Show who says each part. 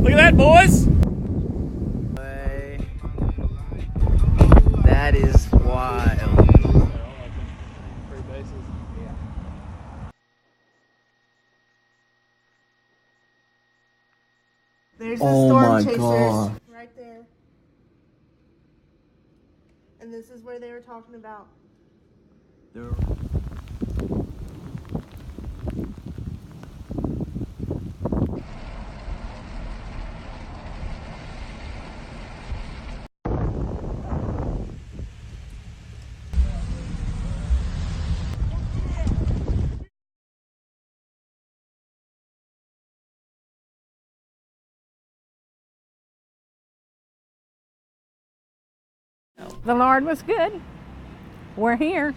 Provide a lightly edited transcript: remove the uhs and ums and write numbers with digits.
Speaker 1: Look at that, boys!
Speaker 2: That is wild.
Speaker 3: There's the
Speaker 2: Oh
Speaker 3: storm
Speaker 2: my
Speaker 3: chasers
Speaker 2: God.
Speaker 3: right there. And this is where they were talking about.
Speaker 4: The Lord was good. We're here.